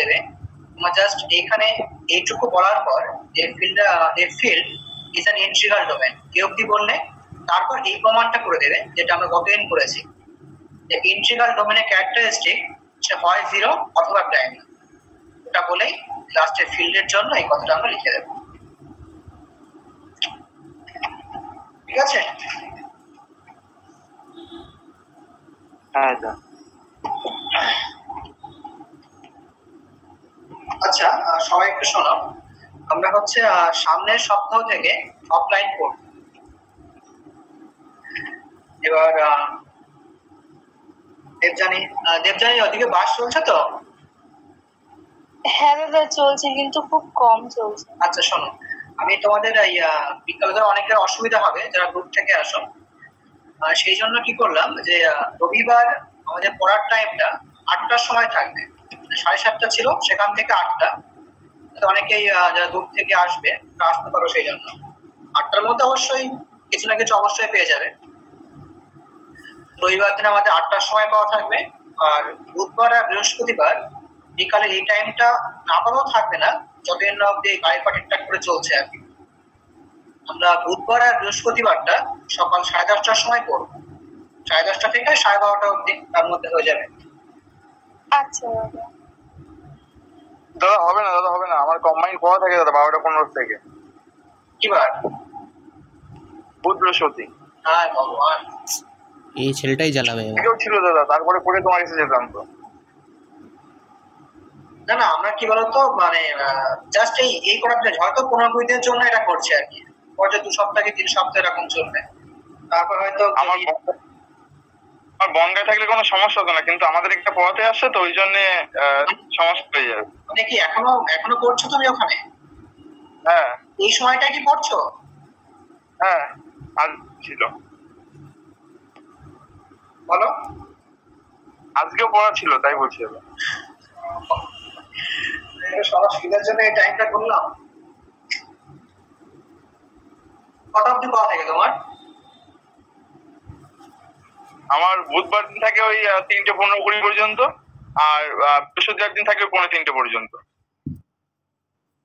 দেবে, তোমার জাস্ট এখানে এইটুকু বলার পর field is an integral domain এই অবধি বললে তারপর এই প্রমাণটা করে দেবে যেটা আমরা গতদিন করেছি, যে ইন্টিগ্রাল ডোমেনের ক্যারেক্টারিস্টিক সে হয় 0 অথবা প্রাইম। ওটা বলেই লাস্টের ফিল্ডের জন্য এই কথাটা আমরা লিখে দেব। ঠিক আছে? হ্যাঁ। আচ্ছা, সবাই একটু শোনো, আমরা হচ্ছে সামনের সপ্তাহ থেকে অফলাইন করব। এবার দেবজানি ওদিকে বাস চলছে তো? হ্যাঁ দাদা চলছে, কিন্তু খুব কম চলছে। আচ্ছা শোনো, আমি তোমাদের বিকালে অনেকের অসুবিধা হবে যারা গ্রুপ থেকে আসো, সেই জন্য কি করলাম যে রবিবার আমাদের পড়ার টাইমটা 8টার সময় থাকবে, 7:30 ছিল সেখান থেকে 8টা। অনেকেই যারা দূর থেকে আসবে আসতে পারো, সেই জন্য 8টার মধ্যে অবশ্যই কিছু না কিছু অবশ্যই পেয়ে যাবে। রবিবার দিন আমাদের 8টার সময় পাওয়া থাকবে, আর বুধবার আর বৃহস্পতিবার বিকালে এই টাইমটা না পাওয়াও থাকবে না, যতদিন না অব্দি গাড়িটা ঠিকঠাক করে চলছে আর কি। আমরা বুধবার আর বৃহস্পতিবারটা সকাল 10:30টার সময় পড়বো, 10:30 থেকে 12:30 অব্দি, তার মধ্যে হয়ে যাবে। আচ্ছা দাদা হবে না, দাদা হবে না, আমার কম্বাইন পড়া থাকে দাদা 12টা 15 থেকে। কি বার? বুধ বৃহস্পতি। হ্যাঁ ভগবান, এই ছেলেটাই জ্বালাবে। কেউ ছিল দাদা, তারপরে পরে তোমার এসে যেতাম তো। না না, আমরা কি বলতো মানে জাস্ট এই প্রোডাক্টটা হয়তো 15-20 দিনের জন্য এটা করছে আর কি, পরে 2 সপ্তাহ কি 3 সপ্তাহ এরকম চলবে, তারপর হয়তো আমার বঙ্গায় থাকলে কোনো সমস্যা হতো না, কিন্তু আমাদের একটা পড়াতে আসছে তো ওই জন্য সমস্যা হয়ে যাবে। মানে কি এখনো পড়ছো তুমি ওখানে? হ্যাঁ। এই সময়টা কি পড়ছো? হ্যাঁ আজ ছিল। বলো। আজকেও পড়া ছিল, তাই বলছি। সবার সুবিধার জন্য এই টাইমটা করলাম। কটা অব্দি পড়া থাকে তোমার? আমার বুধবার দিন থাকে ওই 3:15-20 পর্যন্ত, আর বৃহস্পতিবার দিন থাকে 2:45 পর্যন্ত।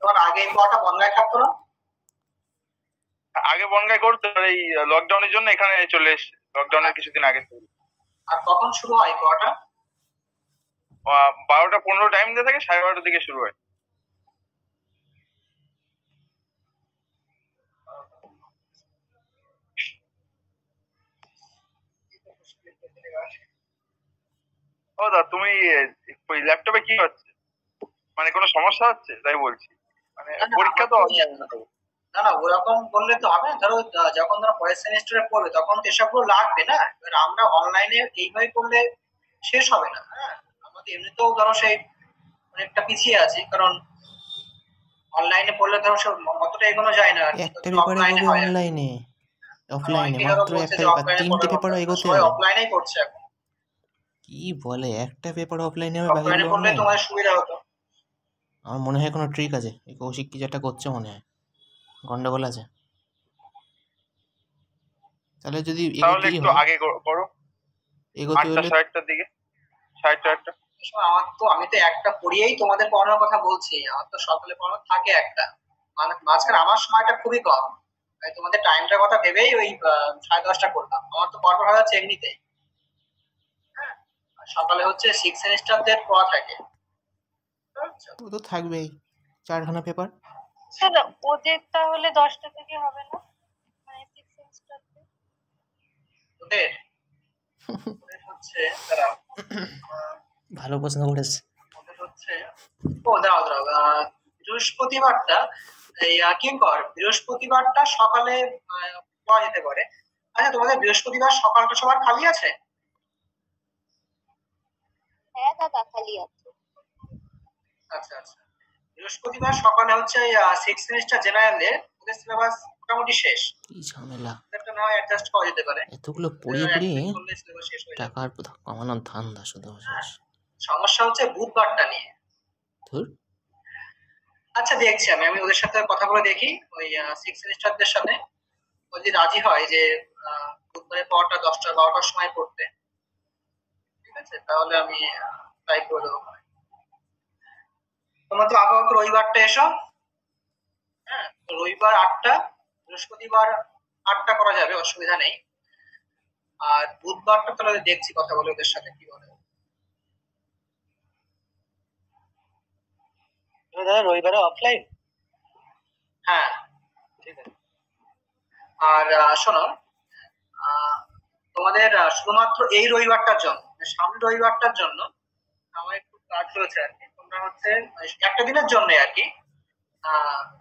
তোমার আগে পড়াটা বন্ধ থাকতো না? আগে বনগায় করতো, এই লকডাউনের জন্য এখানে চলে এসেছে, লকডাউনের কিছুদিন আগে। আর কখন শুরু হয় পড়াটা? 12টা 15 টাইম দিয়ে থাকে, 12:30 থেকে শুরু হয়। ও দা তুমি ওই ল্যাপটপে কি হচ্ছে, মানে কোনো সমস্যা হচ্ছে তাই বলছি, মানে পরীক্ষা তো না না ওরকম বললে তো হবে না, ধরো যখন ধরো পরের সেমিস্টারে পড়বে তখন তো এসবগুলো লাগবে না। এবার আমরা অনলাইনে এইভাবে করলে শেষ হবে না। হ্যাঁ, আমাদের এমনিতেও ধরো সেই অনেকটা পিছিয়ে আছি, কারণ অনলাইনে পড়লে ধরো সব অতটা এগোনো যায় না। একটা পেপার এগোবে অনলাইনে, অফলাইনে মাত্র একটা পেপার, 3টে পেপার এগোতে হবে। অফলাইনেই করছে এখন। কি বলে, একটা পেপার অফলাইনে হবে, অফলাইনে পড়লে তোমার সুবিধা হতো। আমার মনে হয় কোনো ট্রিক আছে, এই কৌশিক কি যেটা করছে মনে হয়, গন্ডগোল আছে। তাহলে যদি একটু আগে করো, এগোতে হলে 8:30টার দিকে, 8:30টা। আমি তো একটা পড়িয়েই তোমাদের পড়ানোর কথা বলছি, আমার তো সকালে পড়ানো থাকে একটা, মানে মাঝখানে আমার সময়টা খুবই কম, তাই তোমাদের টাইমটার কথা ভেবেই ওই 10:30টা করলাম। আমার তো পরপর হয়ে যাচ্ছে এমনিতেই। হ্যাঁ, সকালে হচ্ছে 6 সেমিস্টারদের পড়া থাকে, ও তো থাকবেই 4খানা পেপার। চলো ওদের তাহলে 10টা থেকে হবে না, মানে 6 সেমিস্টারতে ওদের হচ্ছে ভালো প্রশ্ন করেছে। ওদের হচ্ছে দাঁড়াও বৃহস্পতিবারটা বৃহস্পতিবারটা সকালে পাওয়া যেতে পারে। আচ্ছা, তোমাদের বৃহস্পতিবার সকালটা সবার খালি আছে? হ্যাঁ দাদা খালি আছে। আচ্ছা আচ্ছা, বৃহস্পতিবার সকালে হচ্ছে 6 সেমিস্টার জেনারেলের ওদের সিলেবাস মোটামুটি শেষ। কি ঝামেলা, এটা না হয় অ্যাডজাস্ট করা যেতে পারে। এতগুলো পড়িয়ে টাকার কমানোর ধান্দা শুধু। সমস্যা হচ্ছে বুধবারটা নিয়ে। আচ্ছা দেখছি, আমি ওদের সাথে কথা বলে দেখি, ওই 6 সেমিস্টারদের সাথে, যদি রাজি হয় যে বুধবারের পরটা 10টা-12টার সময় পড়তে, ঠিক আছে, তাহলে আমি ট্রাই করে দেবো। তোমরা তো আপাতত রবিবারটা এসো। হ্যাঁ, তো রবিবার 8টা, বৃহস্পতিবার 8টা করা যাবে, অসুবিধা নেই। আর বুধবারটা তাহলে দেখছি, কথা বলে ওদের সাথে কি বলে। দাদা রবিবারে অফলাইন? হ্যাঁ ঠিক আছে। আর শোনো, আহ, তোমাদের শুধুমাত্র এই রবিবারটার জন্য, সামনের রবিবারটার জন্য আমার একটু কাজ রয়েছে আর কি। তোমরা হচ্ছে একটা দিনের জন্য আর কি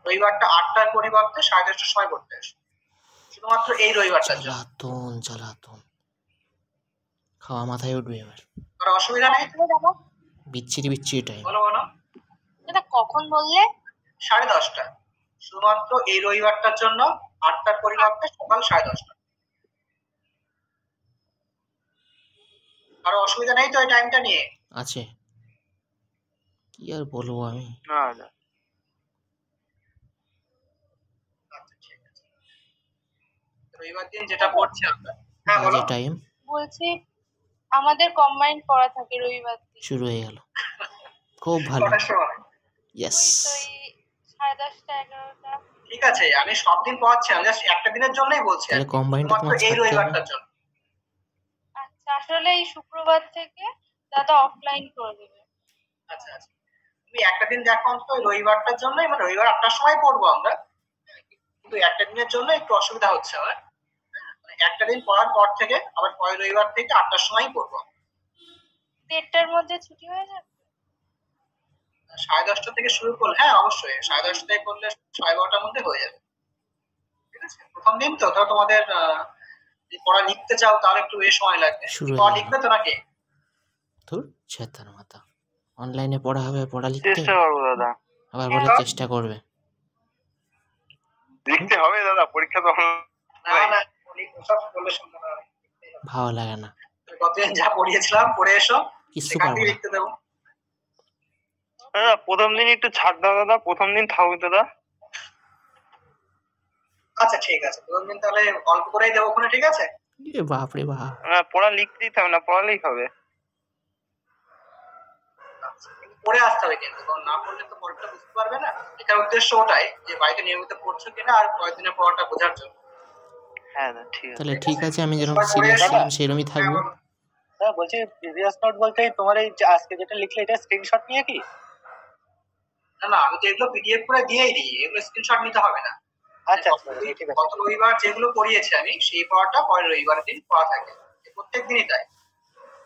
রবিবারটা 8টার পরিবর্তে 10:30টার সময় করতে এসো, শুধুমাত্র এই রবিবারটার জন্য। জ্বালাতন জ্বালাতন, খাওয়া মাথায় উঠবে এবার। আর অসুবিধা নেই, দাদা বিচ্ছিরি বিচ্ছিরি টাইম। বলো বলো। দাদা কখন বললে? 10:30টা, শুধুমাত্র এই রবিবারটার জন্য, 8টার পরিবর্তে সকাল 10:30টা। আর অসুবিধা নেই তো এই টাইমটা নিয়ে? আছে, কি আর বলবো আমি। না না, আচ্ছা ঠিক আছে, রবিবার দিন যেটা করছি আমরা। হ্যাঁ বলো। বাজে টাইম বলছি আমাদের কম্বাইন্ড পড়া থাকে রবিবার দিন। শুরু হয়ে গেল, খুব ভালো। কটার সময়? ইয়েস, ওই তো এই 10:30টা 11টা। ঠিক আছে, আমি সব দিন পড়াচ্ছি, আমি জাস্ট একটা দিনের জন্যই বলছি আর তাহলে কি, কম্বাইন্ডটা শুধুমাত্র তোমার এই ছাড়তে হবে। রবিবারটার জন্য। আচ্ছা, আসলে এই শুক্রবার থেকে দাদা অফলাইন করে দেবে। আচ্ছা আচ্ছা, তুমি একটা দিন দেখো অন্তত ওই রবিবারটার জন্য, মানে রবিবার 8টার সময় পড়বো আমরা, কিন্তু একটা দিনের জন্য একটু অসুবিধা হচ্ছে আমার। মানে একটা দিন পড়ার পর থেকে আবার পরের রবিবার থেকে 8টার সময় পড়বো। 1:30টার মধ্যে ছুটি হয়ে যাবে? 10:30টা থেকে শুরু করলে, হ্যাঁ অবশ্যই 10:30 থেকে করলে 12:30টার মধ্যে হয়ে যাবে। ঠিক আছে, প্রথম দিন তো ধরো তোমাদের যদি পড়া লিখতে চাও তাহলে একটু বেশি সময় লাগবে। শুরু পড়া হয়ে লিখবে তো নাকি? ধুর ছেতার মাথা, অনলাইনে পড়া হবে, পড়া লিখতে চেষ্টা করবো দাদা, আবার বলে চেষ্টা করবে। লিখতে হবে দাদা, পরীক্ষা তো না না, ওসব বললে শুনতে হবে। ভালো লাগে না, গতদিন যা পড়িয়েছিলাম পড়ে এসো, কিচ্ছু সেখান পারবো থেকে না। লিখতে দেবো। দাদা প্রথম দিন একটু ছাড় দাও দাদা, প্রথম দিন থাকবে দাদা। আচ্ছা ঠিক আছে, প্রথম দিন তাহলে অল্প করেই দেবো ওখানে, ঠিক আছে? এ বাপ রে বাপ, না পড়া লিখতে দিতে হবে না, পড়ালেই হবে। আচ্ছা, কিন্তু পড়ে আসতে হবে কিন্তু, কারণ না পড়লে তো পড়াটা বুঝতে পারবে না। এটার উদ্দেশ্য ওটাই যে বাড়িতে নিয়মিত পড়ছো কিনা আর কয়েকদিনের পড়াটা বোঝার জন্য। হ্যাঁ দাদা ঠিক আছে। তাহলে ঠিক আছে, আমি যেরকম সবাই পড়ে সিরিয়াস এসো। ছিলাম সেরকমই থাকবো। হ্যাঁ, বলো। হ্যাঁ বলছি, প্রিভিয়াস নোট বলতে তোমার এই যে আজকে যেটা লিখলে এটা স্ক্রিনশট নিয়ে কি? না না, আমি তো এগুলো পিডিএফ করে দিয়েই দিই, এগুলো স্ক্রিনশট নিতে হবে না। আচ্ছা আচ্ছা ঠিক আছে। গত রবিবার যেগুলো পড়িয়েছি আমি, সেই পড়াটা পরের রবিবার দিন পড়া থাকে, প্রত্যেক দিনই তাই।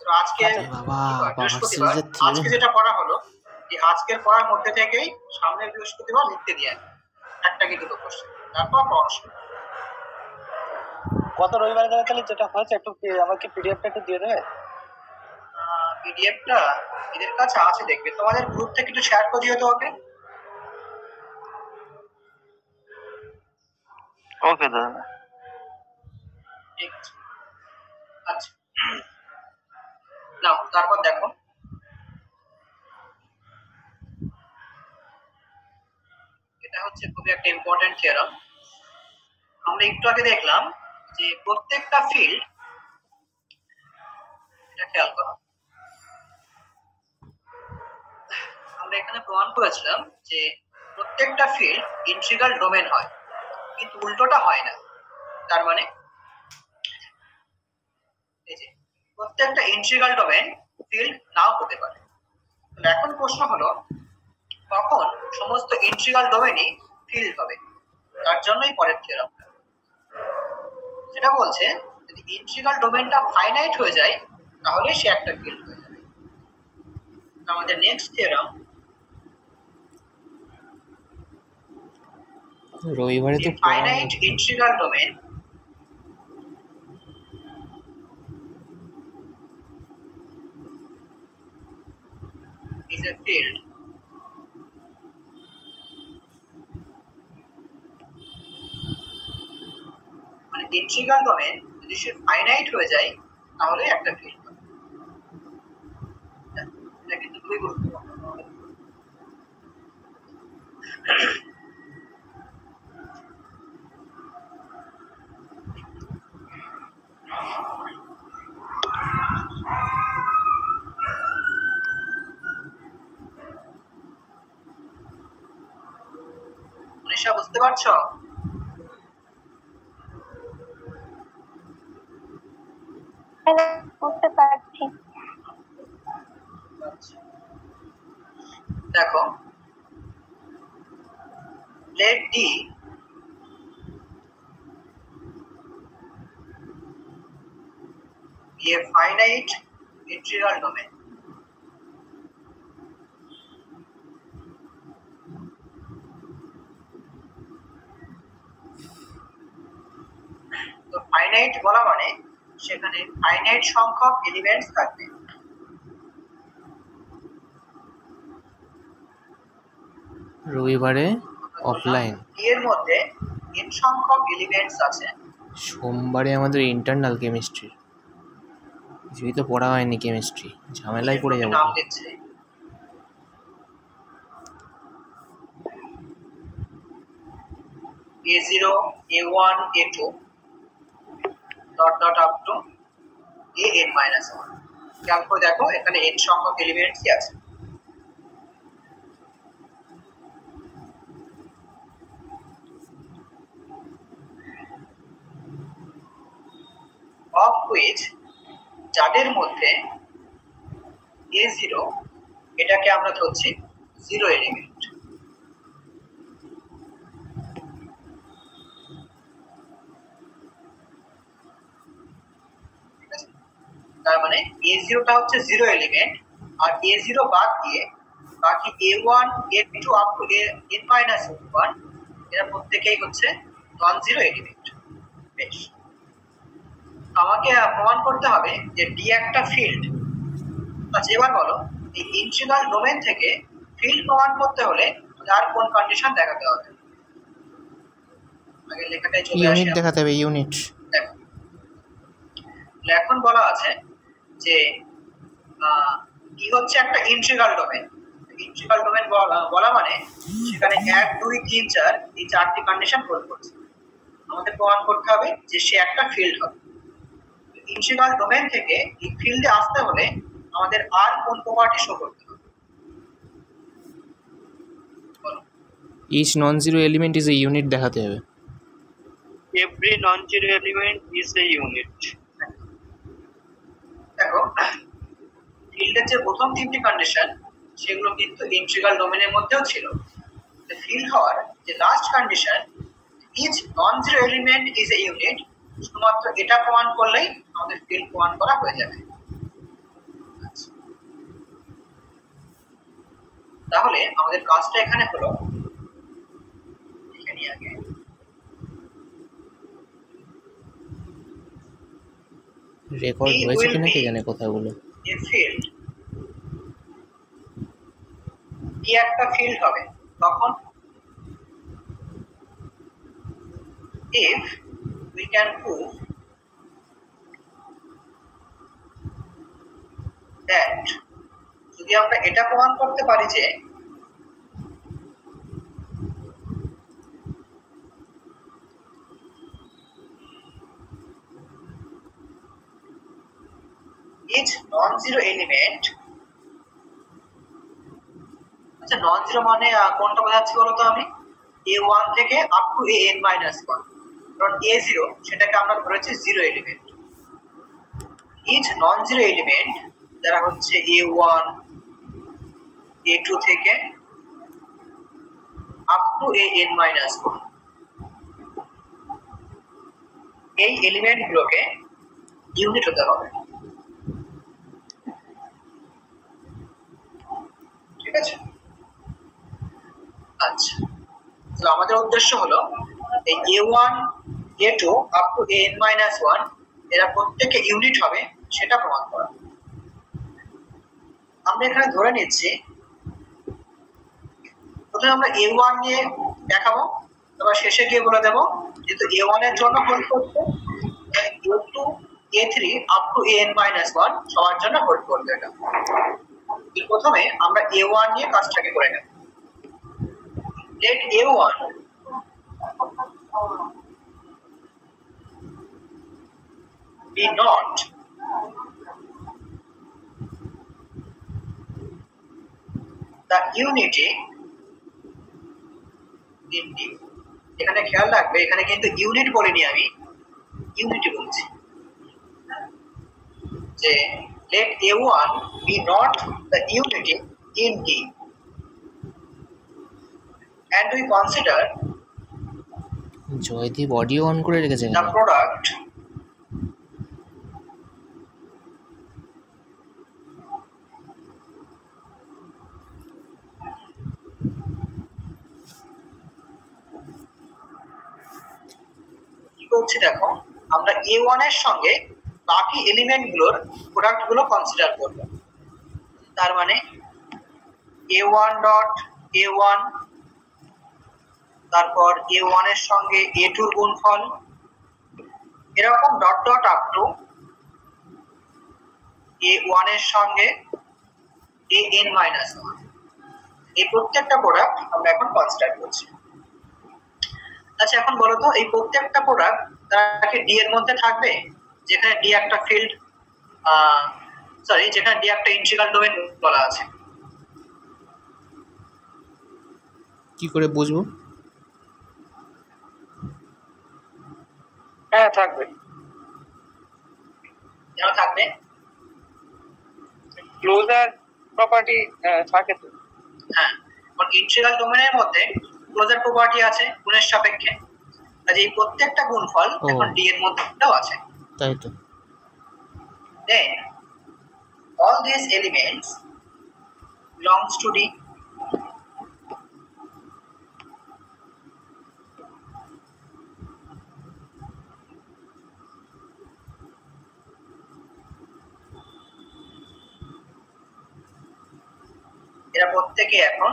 তো আজকে আরে বাবা, পাওয়ার বৃহস্পতিবার, সিরিজের আজকে থিওরি। যেটা পড়া হলো, এই আজকের পড়ার মধ্যে থেকেই সামনের বৃহস্পতিবার লিখতে দিয়ে একটা কি দুটো কোশ্চেন, তারপর পড়া শুরু। গত রবিবারে দাদা তাহলে যেটা হয়েছে একটু আমাকে পিডিএফটা একটু দিয়ে দেবে? পিডিএফটা এদের কাছে আছে, দেখবে তোমাদের গ্রুপ থেকে একটু শেয়ার করে দিও তো ওকে। ওকে দাদা। ঠিক আছে, আচ্ছা নাও তারপর দেখো, এটা হচ্ছে খুবই একটা ইম্পর্টেন্ট থিওরাম। আমরা একটু আগে দেখলাম যে প্রত্যেকটা ফিল্ড, এটা খেয়াল করো, আমরা এখানে প্রমাণ করেছিলাম যে প্রত্যেকটা ফিল্ড ইন্টিগ্রাল ডোমেন হয়, কিন্তু উল্টোটা হয় না। তার মানে এই যে প্রত্যেকটা ইন্টিগ্রাল ডোমেন ফিল্ড নাও হতে পারে। তাহলে এখন প্রশ্ন হলো, তখন সমস্ত ইন্টিগ্রাল ডোমেনই ফিল্ড হবে? তার জন্যই পরের থিওরামটা যেটা বলছে, যদি ইন্টিগ্রাল ডোমেনটা ফাইনাইট হয়ে যায় তাহলে সে একটা ফিল্ড হয়ে যাবে। আমাদের নেক্সট থিওরাম, রবিবারে তো finite integral domain is a field. মানে ইন্টিগ্রাল ডোমেন যদি সে ফাইনাইট হয়ে যায় তাহলে একটা ফিল্ড হবে। এটা কিন্তু খুবই গুরুত্বপূর্ণ। মনীষা বুঝতে পারছো? বুঝতে পারছি। দেখো, let D be a finite integral domain. তো ফাইনাইট বলা মানে সেখানে ফাইনাইট সংখ্যক এলিমেন্টস থাকবে। রবিবারে অফলাইন, এর মধ্যে n সংখ্যক এলিমেন্টস আছে। সোমবারে আমাদের ইন্টারনাল কেমিস্ট্রি, কিছুই তো পড়া হয়নি কেমিস্ট্রি, ঝামেলায় পড়ে যাবো। নাম দিচ্ছে A0, A1, A2 dot up to AN-1। খেয়াল করে দেখো এখানে n সংখ্যক এলিমেন্টসই আছে। of which যাদের মধ্যে A0 এটাকে আমরা ধরছি জিরো এলিমেন্ট। তার মানে A0 টা হচ্ছে জিরো এলিমেন্ট, আর A0 বাদ দিয়ে বাকি A1, A2 up to N-1 এরা প্রত্যেকেই হচ্ছে নন জিরো এলিমেন্ট। বেশ, আমাকে প্রমাণ করতে হবে যে ডি একটা ফিল্ড। আচ্ছা, এবার বলো এই ইন্টিগ্রাল ডোমেন থেকে ফিল্ড প্রমাণ করতে হলে তার কোন কন্ডিশন দেখাতে হবে? আগে লেখাটাই চলে আসে। ইউনিট দেখাতে হবে, ইউনিট। দেখো, এখন বলা আছে যে কি হচ্ছে একটা ইন্টিগ্রাল ডোমেন। ইন্টিগ্রাল ডোমেন বলা মানে সেখানে 1, 2, 3, 4 এই চারটি কন্ডিশন হোল্ড করছে। আমাদের প্রমাণ করতে হবে যে সে একটা ফিল্ড হবে। ইন্টিগ্রাল ডোমেন থেকে এই ফিল্ডে আসতে হলে আমাদের আর কোন প্রপার্টি শো করতে হবে? Each non zero element is a unit দেখাতে হবে। Every non-zero element is a unit. দেখো, ফিল্ডের যে প্রথম তিনটি কন্ডিশন সেগুলো কিন্তু ইন্টিগ্রাল ডোমেনের মধ্যেও ছিল। ফিল্ড হওয়ার যে last condition each non zero element is a unit, শুধুমাত্র এটা প্রমাণ করলেই আমাদের ফিল্ড প্রমাণ করা হয়ে যাবে। তাহলে আমাদের কাজটা এখানে হলো, এখানে আগে রেকর্ড হয়েছে কিনা কে জানে কথাগুলো। এ ফিল্ড কি একটা ফিল্ড হবে তখন if we can prove that, যদি আমরা এটা প্রমাণ করতে পারি যে each non-zero element, আচ্ছা নন-জিরো মানে কোনটা বোঝাচ্ছি বলো তো? আমি A1 থেকে আপ টু AN-1, কারণ A0 সেটাকে আমরা ধরেছি zero element. each non-zero element যারা হচ্ছে A1, A2 থেকে আপ টু AN-1, এই এলিমেন্ট গুলোকে ইউনিট হতে হবে। ঠিক আছে? আচ্ছা, তো আমাদের উদ্দেশ্য হলো এই A1, A2 up to AN-1 এরা প্রত্যেকে ইউনিট হবে সেটা প্রমাণ করা। আমরা এখানে ধরে নিচ্ছি প্রথমে আমরা A1 নিয়ে দেখাবো, তারপর শেষে গিয়ে বলে দেবো যেহেতু A1 এর জন্য হোল্ড করছে, A2, A3 up to AN-1 সবার জন্য হোল্ড করবে। এটা প্রথমে আমরা A1 নিয়ে কাজটাকে করে নেব। let A1 be not the unity in D. এখানে খেয়াল রাখবে, এখানে কিন্তু ইউনিট বলিনি, আমি ইউনিটি বলছি, যে let A1 be not the unity in D and we consider Joydeep audio on করে রেখেছে the কেন? product কি করছি দেখো, আমরা A1 এর সঙ্গে বাকি এলিমেন্ট গুলোর প্রোডাক্ট গুলো কনসিডার করব। তার মানে A1 ডট A1, তারপর A1 এর সঙ্গে A2 এর গুণফল, এরকম dot dot up to A1 এর সঙ্গে AN-1। এই প্রত্যেকটা প্রোডাক্ট আমরা এখন কনসিডার করছি। আচ্ছা, এখন বলো তো এই প্রত্যেকটা প্রোডাক্ট তারা কি ডি এর মধ্যে থাকবে, যেখানে ডি একটা ফিল্ড, যেখানে ডি একটা ইন্টিগ্রাল ডোমেন বলা আছে? কি করে বুঝবো? হ্যাঁ থাকবে, কেন থাকবে? ক্লোজার প্রপার্টি থাকে তো। হ্যাঁ, কারণ ইন্টিগ্রাল ডোমেনের মধ্যে ক্লোজার প্রপার্টি আছে গুণের সাপেক্ষে, কাজে এই প্রত্যেকটা গুণফল এখন ডি এর মধ্যেও আছে। তাই তো। Then all these elements belongs to D. এরা প্রত্যেকে এখন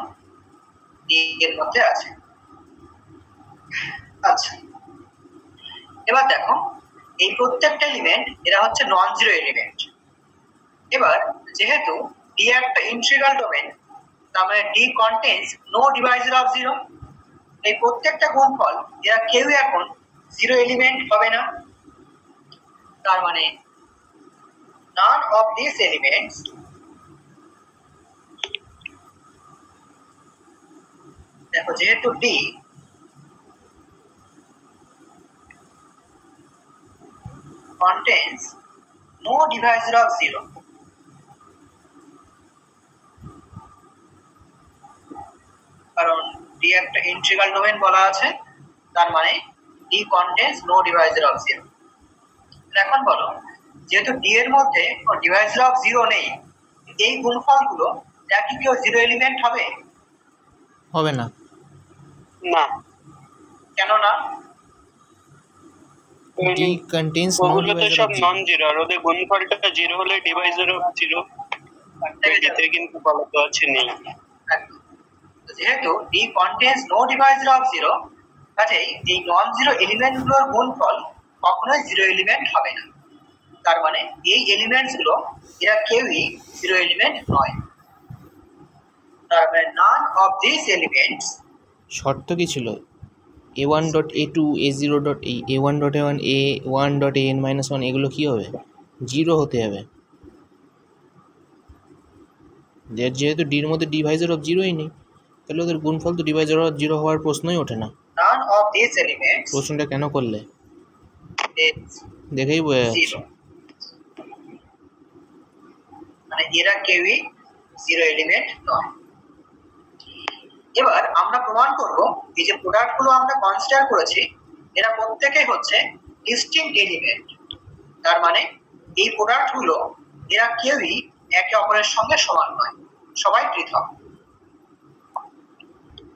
D এর মধ্যে আছে। আচ্ছা, এবার দেখো এই প্রত্যেকটা এলিমেন্ট এরা হচ্ছে নন জিরো এলিমেন্ট। এবার যেহেতু ডি একটা ইন্টিগ্রাল ডোমেন, তার মানে D contains no divisor of zero, এই প্রত্যেকটা গুণফল এরা কেউই এখন জিরো এলিমেন্ট হবে না। তার মানে none of these elements দেখো, যেহেতু D contains no divisor of zero, কারণ ডি একটা ইন্টিগ্রাল ডোমেন বলা আছে, তার মানে D contains no divisor of zero। এখন বলো, যেহেতু ডি এর মধ্যে ডিভাইজার অফ জিরো নেই, এই গুণফলগুলো এরা কি কেউ জিরো এলিমেন্ট হবে? হবে না। না, কেন না? D contains no ওগুলো তো divisor সব of zero. নন জিরো, আর ওদের গুণফলটা জিরো হলে ডিভাইজার অফ জিরো এতে কিন্তু বলা তো আছে নেই। তো যেহেতু D contains no divisor of zero, কাজেই এই নন জিরো এলিমেন্টগুলোর গুণফল কখনোই জিরো এলিমেন্ট হবে না। তার মানে এই এলিমেন্টস গুলো এরা কেউই জিরো এলিমেন্ট নয়। তার মানে none of these elements শর্ত কি ছিল? a1.a2 a0.a1.a1 a1.an-1 এগুলো কি হবে? জিরো হতে হবে। যেহেতু ডির মধ্যে ডিভাইজার অফ জিরোই নেই, তাহলে ওদের গুণফল তো ডিভাইজার অফ জিরো হওয়ার প্রশ্নই ওঠে না। none of these elements প্রশ্নটা কেন করলে? is দেখেই বোঝা যাচ্ছে। zero, মানে এরা কেউই জিরো এলিমেন্ট নয়। এবার আমরা প্রমাণ করব এই যে প্রোডাক্ট গুলো আমরা কনসিডার করেছি এরা প্রত্যেকেই হচ্ছে ডিস্টিংক্ট এলিমেন্ট। তার মানে এই প্রোডাক্ট গুলো এরা কেউই একে অপরের সঙ্গে সমান নয়, সবাই পৃথক।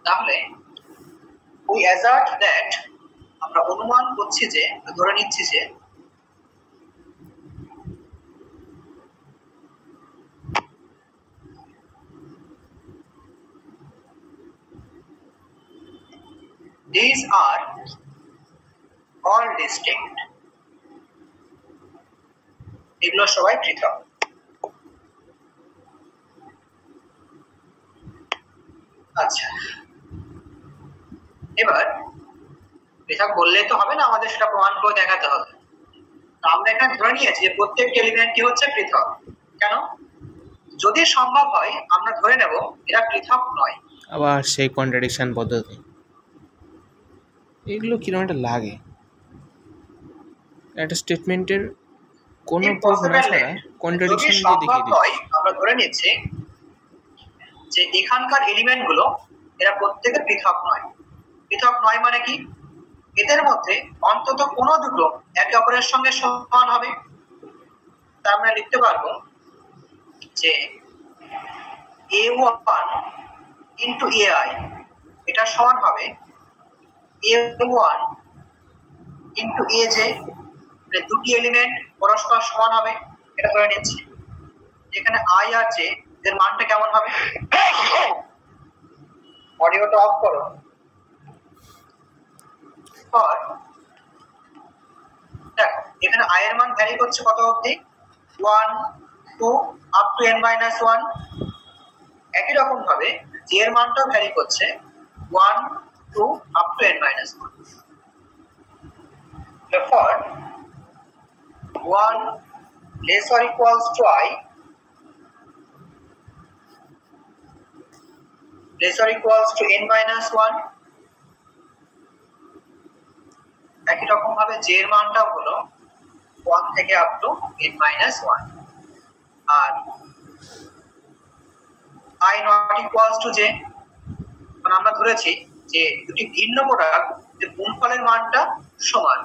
তাহলে we assert that, আমরা অনুমান করছি যে, ধরে নিচ্ছি যে these are all distinct, এগুলো সবাই পৃথক। আচ্ছা, এবার পৃথক বললেই তো হবে না, আমাদের সেটা প্রমাণ করে দেখাতে হবে। তো আমরা এখানে ধরে নিয়েছি যে প্রত্যেকটা এলিমেন্টই হচ্ছে পৃথক। কেন? যদি সম্ভব হয় আমরা ধরে নেব এরা পৃথক নয়। আবার সেই কন্ট্রাডিকশন পদ্ধতি। এগুলো কিরকম একটা লাগে, একটা স্টেটমেন্টের কোনো if প্রুফ না possible ছাড়া let, যদি কন্ট্রাডিকশন দিয়ে সম্ভব দেখিয়ে দিচ্ছে। হয় আমরা ধরে নিচ্ছি যে এখানকার এলিমেন্ট গুলো এরা প্রত্যেকে পৃথক নয়। পৃথক নয় মানে কি, এদের মধ্যে অন্তত কোনো দুটো একে অপরের সঙ্গে সমান হবে। তা আমরা লিখতে পারবো যে a1 ইন্টু ai এটা সমান হবে a1 ইন্টু aj, দুটি এলিমেন্ট পরস্পর সমান হবে এটা ধরে নিচ্ছি। এখানে i আর j এর মানটা কেমন হবে, অডিওটা অফ করো। পর দেখো এখানে i এর মান ভ্যারি করছে কত অবধি, 1 2 আপ টু n-1। একই রকম ভাবে j এর মানটাও ভ্যারি করছে 1 2 up to n-1। therefore 1 less or equals to I less or equals to n-1। একই রকম ভাবে j এর মানটাও হলো 1 থেকে আপ টু n-1। আর I not equals to j, মানে আমরা ধরেছি যে দুটি ভিন্ন প্রোডাক্ট যে গুণফলের মানটা সমান,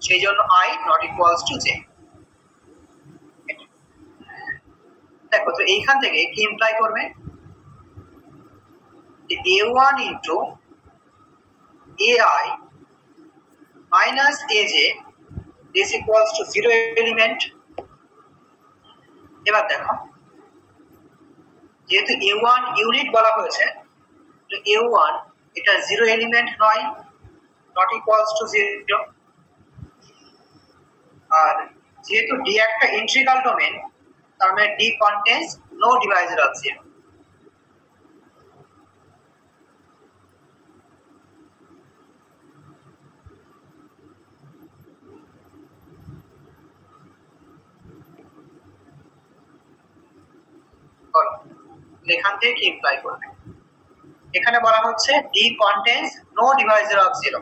সেই জন্য I not equals to j। দেখো তো এইখান থেকে কি ইমপ্লাই করবে যে a1 into ai minus aj is equals to 0 element. এবার দেখো যেহেতু a1 ইউনিট বলা হয়েছে, তো a1 এটা 0 এলিমেন্ট নয়, not equals to 0। আর যেহেতু d একটা ইন্টিগ্রাল ডোমেন, তার মানে d contains no divisor of 0। এখান থেকে কি ইমপ্লাই করবে, এখানে বলা হচ্ছে d contains no divisor of 0,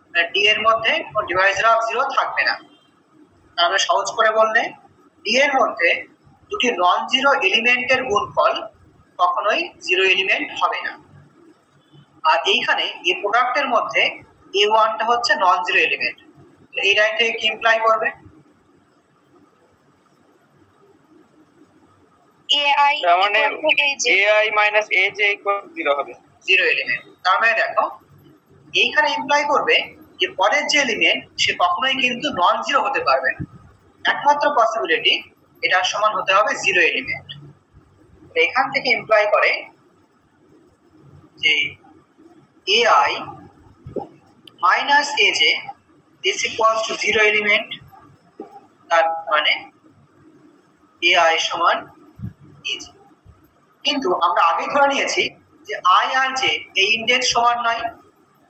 মানে d এর মধ্যে কোনো divisor of 0 থাকবে না। তাহলে সহজ করে বললে d এর মধ্যে দুটি নন জিরো এলিমেন্টের গুণফল কখনোই 0 এলিমেন্ট হবে না। আর এইখানে এই প্রোডাক্টের মধ্যে a1 টা হচ্ছে নন জিরো এলিমেন্ট, এই লাইন থেকে কি ইমপ্লাই করবে, ai তার মানে equal to aj ai minus aj equal to 0 হবে। 0 এলিমেন্ট। তার মানে দেখো এইখানে ইমপ্লাই করবে যে পরের যে এলিমেন্ট সে কখনোই কিন্তু নন জিরো হতে পারবে না, একমাত্র পসিবিলিটি এটা সমান হতে হবে 0 এলিমেন্ট। এখান থেকে ইমপ্লাই করে যে ai minus aj is equals to 0 element, তার মানে ai সমান aj। কিন্তু আমরা আগে ধরে নিয়েছি যে i আর j এই ইনডেক্স সমান নয়,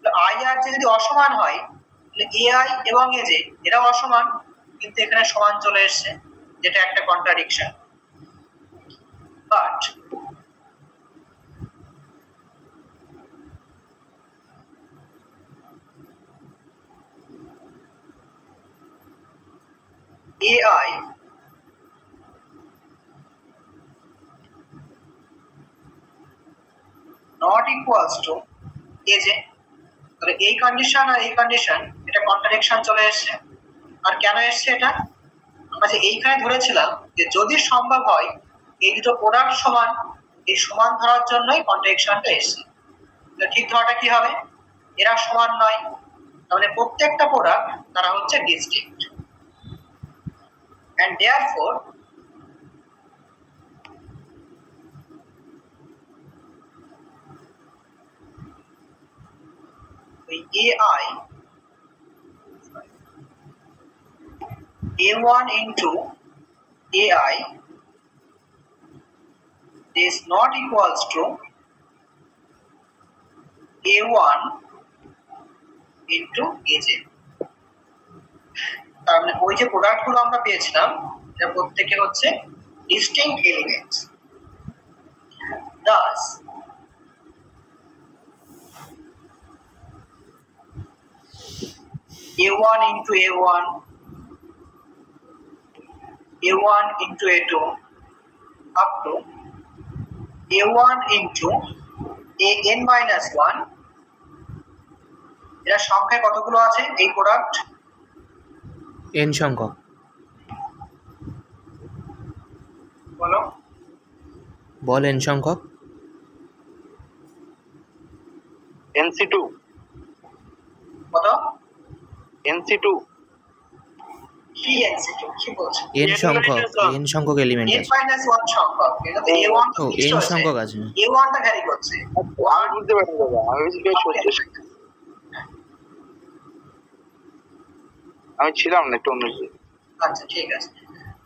তো i আর j যদি অসমান হয় তাহলে ai এবং aj এরাও অসমান, কিন্তু এখানে সমান চলে এসেছে, যেটা একটা contradiction. But ai not equals to aj, তাহলে এই কন্ডিশন আর এই কন্ডিশন এটা কন্ট্রাডিকশন চলে এসেছে। আর কেন এসেছে এটা, আমরা যে এইখানে ধরেছিলাম যে যদি সম্ভব হয় এই দুটো প্রোডাক্ট সমান, এই সমান ধরার জন্যই কন্ট্রাডিকশনটা এসেছে। তো ঠিক ধরাটা কি হবে, এরা সমান নয়, তাহলে প্রত্যেকটা প্রোডাক্ট তারা হচ্ছে distinct, and therefore ai a1 into ai is not equals to a1 into aj। তার মানে ওই যে প্রোডাক্ট গুলো আমরা পেয়েছিলাম এটা প্রত্যেকে হচ্ছে distinct elements. Thus A1 into A1, A1 into A2 up to A1 into AN minus 1। এর সংখ্যায় কতগুলো আছে এই প্রোডাক্ট? n সংখ্যক। বলো। বল n সংখ্যক। NC2 কত? NC2 কি NC2 কি বলছো? n সংখ্যক, n সংখ্যক এলিমেন্ট n আছে। minus 1 সংখ্যক, এটা তো A1 ও n সংখ্যক আছে। A1 টা ভ্যারি করছে। আমি বুঝতে পারি দাদা, আমি বুঝতে আমি ছিলাম না একটু অন্য দিকে। আচ্ছা ঠিক আছে।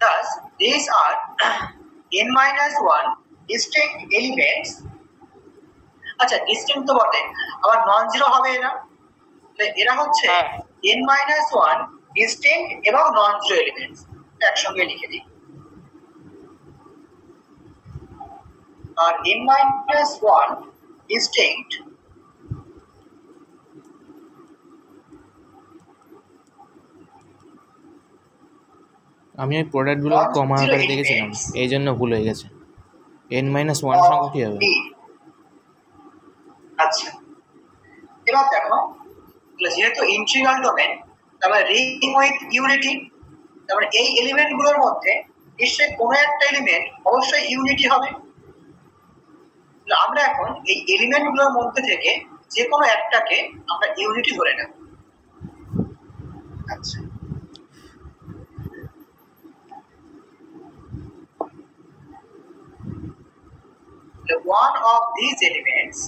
Thus these are n minus 1 distinct elements। আচ্ছা distinct তো বটে, আবার নন জিরো হবে এরা, তাহলে এরা হচ্ছে n minus 1 distinct এবং নন জিরো এলিমেন্টস। একসঙ্গে লিখে দিই। আর n minus 1 distinct আমি ওই প্রোডাক্টগুলো কমা আকারে দেখেছিলাম, এই জন্য ভুল হয়ে গেছে। n minus 1 সংখ্যক কি হবে? আচ্ছা এবার দেখো, যেহেতু ইন্টিগ্রাল ডোমেন, তারপরে রিং উইথ ইউনিটি, তারপরে এই এলিমেন্ট গুলোর মধ্যে নিশ্চয়ই কোনো একটা এলিমেন্ট অবশ্যই ইউনিটি হবে। আমরা এখন এই এলিমেন্ট গুলোর মধ্যে থেকে যে কোনো একটাকে আমরা ইউনিটি ধরে নেব। আচ্ছা one of these elements,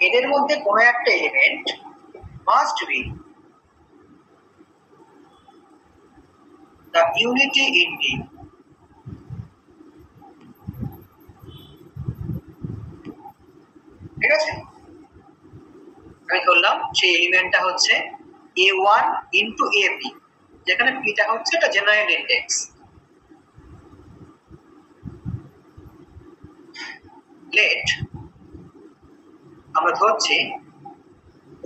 এদের মধ্যে কোনো একটা element must be the unity in D। ঠিক আছে, আমি বললাম সেই এলিমেন্টটা হচ্ছে A1 into AP, যেখানে P টা হচ্ছে এটা জেনারেল ইন্ডেক্স। লেট আমরা ধরছি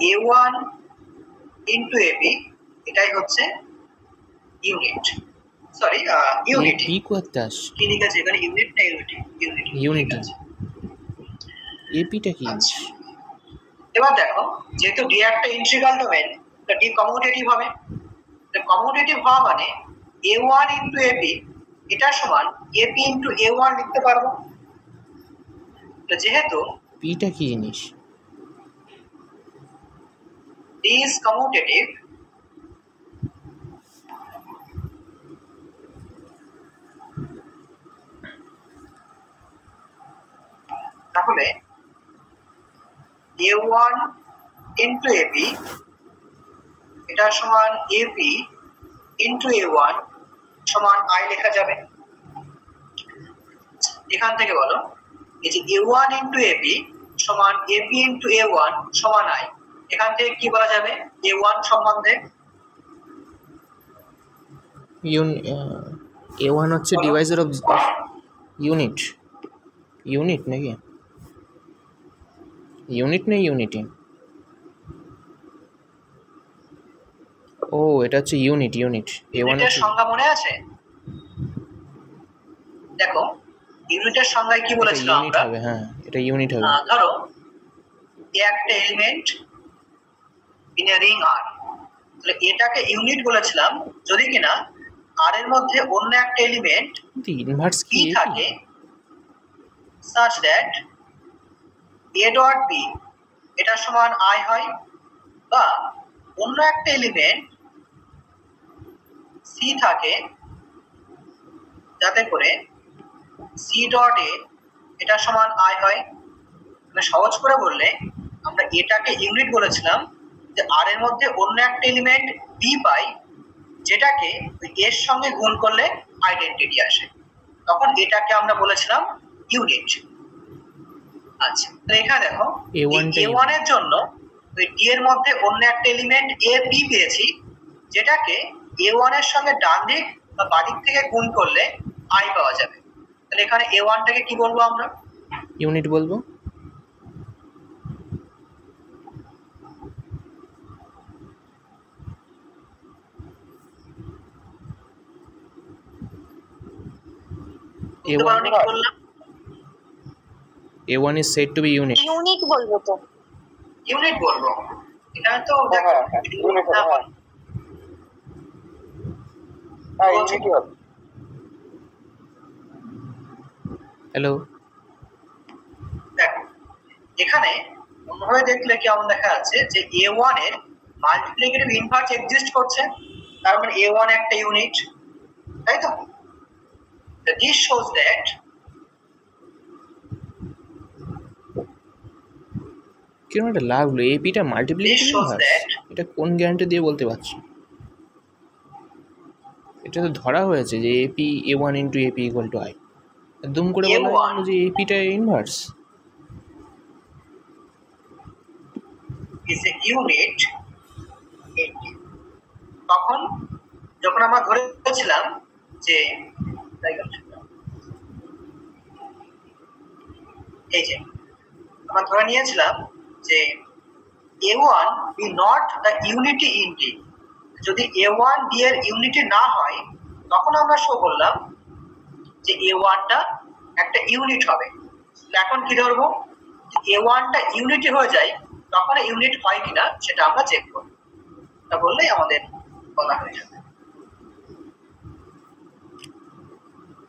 A1 into AP এটাই হচ্ছে ইউনিট, সরি ইউনিটি। কি করতে আস? কি লিখেছে এখানে, ইউনিট না ইউনিটি? ইউনিটি। এপিটা কি? এবার দেখো, যেহেতু ডি একটা ইন্টিগ্রাল ডোমেন, তো ডি কমিউটেটিভ হবে। তো কমিউটেটিভ হওয়া মানে A1 into AP এটা সমান AP into A1 লিখতে পারবো। তো যেহেতু পিটা কি জিনিস? D is commutative, তাহলে A1 into AP এটা সমান AP into A1 সমান I লেখা যাবে। এখান থেকে বলো, এই যে A1 into AP সমান AP into A1 সমান I, এখান থেকে কি বলা যাবে A1 সম্বন্ধে? A1 হচ্ছে ডিভাইজার অফ ইউনিট। ইউনিট নাকি? ইউনিট না ইউনিটি? ও এটা হচ্ছে ইউনিট। ইউনিট A1 এর সংজ্ঞা মনে আছে? দেখো ইউনিটের সংজ্ঞায় কি বলেছিলাম আমরা? হবে, হ্যাঁ এটা ইউনিট হবে। ধরো একটা element in a ring R, তাহলে এটাকে ইউনিট বলেছিলাম যদি কিনা R এর মধ্যে অন্য একটা এলিমেন্ট ইনভার্স কি থাকে such that A dot B এটা সমান I হয়, বা অন্য একটা এলিমেন্ট C থাকে যাতে করে C dot A এটা সমান I হয়। মানে সহজ করে বললে আমরা এটাকে ইউনিট বলেছিলাম যে R এর মধ্যে অন্য একটা এলিমেন্ট B পাই, যেটাকে এর সঙ্গে গুণ করলে আইডেন্টিটি আসে, তখন এটাকে আমরা বলেছিলাম ইউনিট। আচ্ছা তো এখানে দেখো A1 এর জন্য ওই D এর মধ্যে অন্য একটা এলিমেন্ট AB পেয়েছি, যেটাকে A1 এর সঙ্গে ডান দিক বা বাঁ দিক থেকে গুণ করলে I পাওয়া যাবে। তাহলে এখানে A1 টাকে কি বলবো আমরা? ইউনিট বলবো। বুঝতে A1 পারোনি কি বললাম? A1 is said to be unit. Unique বলবো তো। ইউনিট বলবো। এখানে তো হ্যাঁ, দেখো হ্যাঁ, unit হবে, হ্যাঁ। হ্যাঁ, ইউনিটই হবে। হ্যালো, দেখো এখানে অন্যভাবে দেখলে কেমন দেখা যাচ্ছে যে A1 এর মাল্টিপ্লিকেটিভ ইনভার্স এক্সিস্ট করছে, তার মানে A1 একটা ইউনিট, তাই তো? দিস শোজ দ্যাট কিরকম একটা লাগলো এপিটা মাল্টিপ্লিকেটিভ shows ইনভার্স। that- এটা কোন গ্যারান্টি দিয়ে বলতে পারছি? এটা তো ধরা হয়েছে যে AP A1 into AP equal to I, দুম করে বলা A1 হলো যে এপিটা inverse. is a unit in D। তখন যখন আমরা ধরেছিলাম যে এই যে আমরা ধরে নিয়েছিলাম যে A1 be not the unity in D, যদি A1 D এর ইউনিটি না হয় তখন আমরা শো করলাম যে A1 টা একটা ইউনিট হবে। এখন কি ধরবো, A1 টা ইউনিটি হয়ে যায় তখন ইউনিট হয় কিনা সেটা আমরা চেক করব, তা বললেই আমাদের বলা হয়ে যাবে।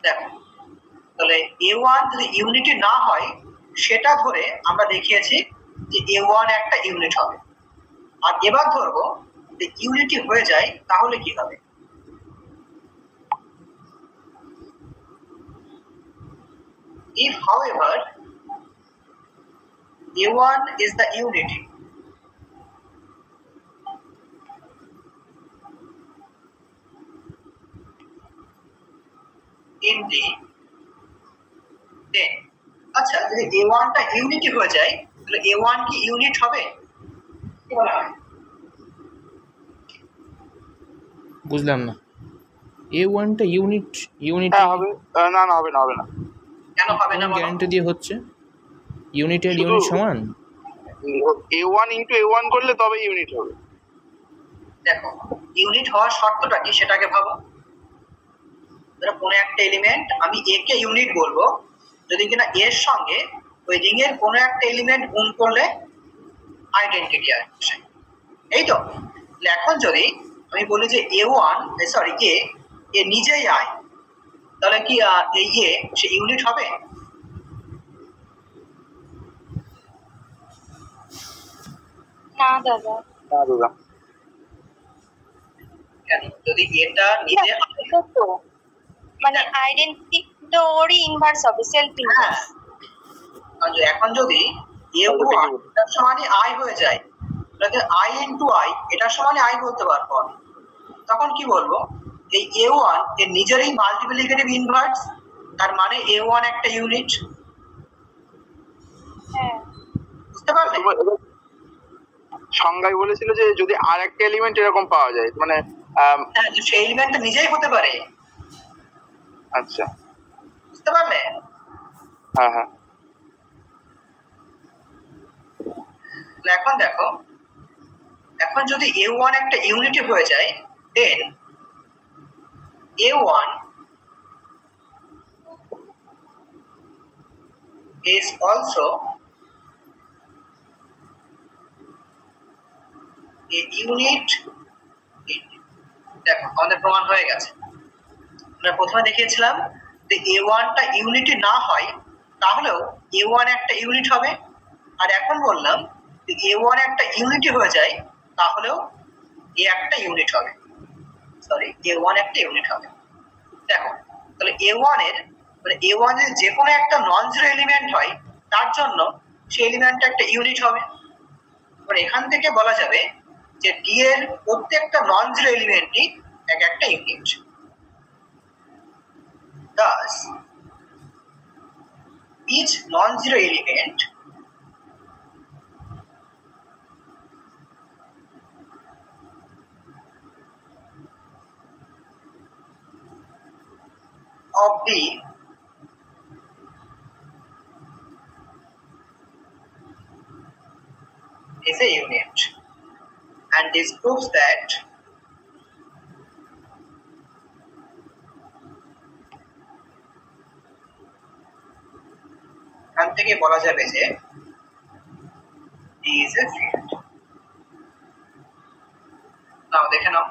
দেখো তাহলে A1 যদি ইউনিটি না হয় সেটা ধরে আমরা দেখিয়েছি যে A1 একটা ইউনিট হবে। আর এবার ধরবো যে ইউনিটি হয়ে যায় তাহলে কি হবে। If however A1 is the unity, in D, then আচ্ছা যদি A1 টা ইউনিটি হয়ে যায় তাহলে A1 কি ইউনিট হবে? কি বলা হয়? বুঝলাম না, A1টা ইউনিট হ্যাঁ, হবে। না, না, হবে না, হবে না। কেন হবে না বলো? গ্যারান্টি দিয়ে হচ্ছে ইউনিটের শুধু- ইউনিট সমান। A1 ইন্টু A1 করলে তবে ইউনিট হবে। দেখো ইউনিট হওয়ার শর্তটা কি সেটাকে ভাবো। ধরো কোনো একটা এলিমেন্ট আমি এ কে ইউনিট বলবো যদি কিনা এর সঙ্গে ওই রিং এর কোনো একটা এলিমেন্ট গুণ করলে আইডেন্টিটি আসে, এই তো? তাহলে এখন যদি আমি বলি যে A1 সরি এ নিজেই আই, তাহলে কি এই সে ইউনিট হবে? না দাদা, না দাদা। কেন? যদি এটা নিজে এটা তো মানে আইডেন্টিটি তো ওরই ইনভার্স হবে, সেলফ ইনভার্স। এখন যদি A1 এটার সমানই আই হয়ে যায় তাহলে আই ইনটু আই এটার সমানই আই বলতে পারবো আমি। তখন কি বলবো, এই A1 এর নিজেরই মাল্টিপ্লিকেটিভ ইনভার্স, তার মানে A1 একটা ইউনিট। হ্যাঁ, বুঝতে পারলে? সংজ্ঞায় বলেছিল যে যদি আর একটা এলিমেন্ট এরকম পাওয়া যায়, মানে হ্যাঁ, তো সেই এলিমেন্টটা নিজেই হতে পারে। আচ্ছা, বুঝতে পারলে? হ্যাঁ, হ্যাঁ। তাহলে এখন দেখো, এখন যদি A1 একটা ইউনিটি হয়ে যায় দেন A1 is also a unit in, দেখো আমাদের প্রমাণ হয়ে গেছে। আমরা প্রথমে দেখিয়েছিলাম যে A1 টা ইউনিটি না হয় তাহলেও A1 একটা ইউনিট হবে, আর এখন বললাম যে A1 একটা ইউনিটি হয়ে যায় তাহলেও A একটা ইউনিট হবে, সরি A1 একটা ইউনিট হবে। দেখো তাহলে A1 এর মানে A1 এর যে কোনো একটা নন জিরো এলিমেন্ট হয় তার জন্য সেই এলিমেন্টটা একটা ইউনিট হবে। এবার এখান থেকে বলা যাবে যে D এর প্রত্যেকটা নন জিরো এলিমেন্টই এক একটা unit. Thus, each non-zero element of D is a unit, and this proves that থেকে বলা যাবে যে D is a field। নাও দেখে নাও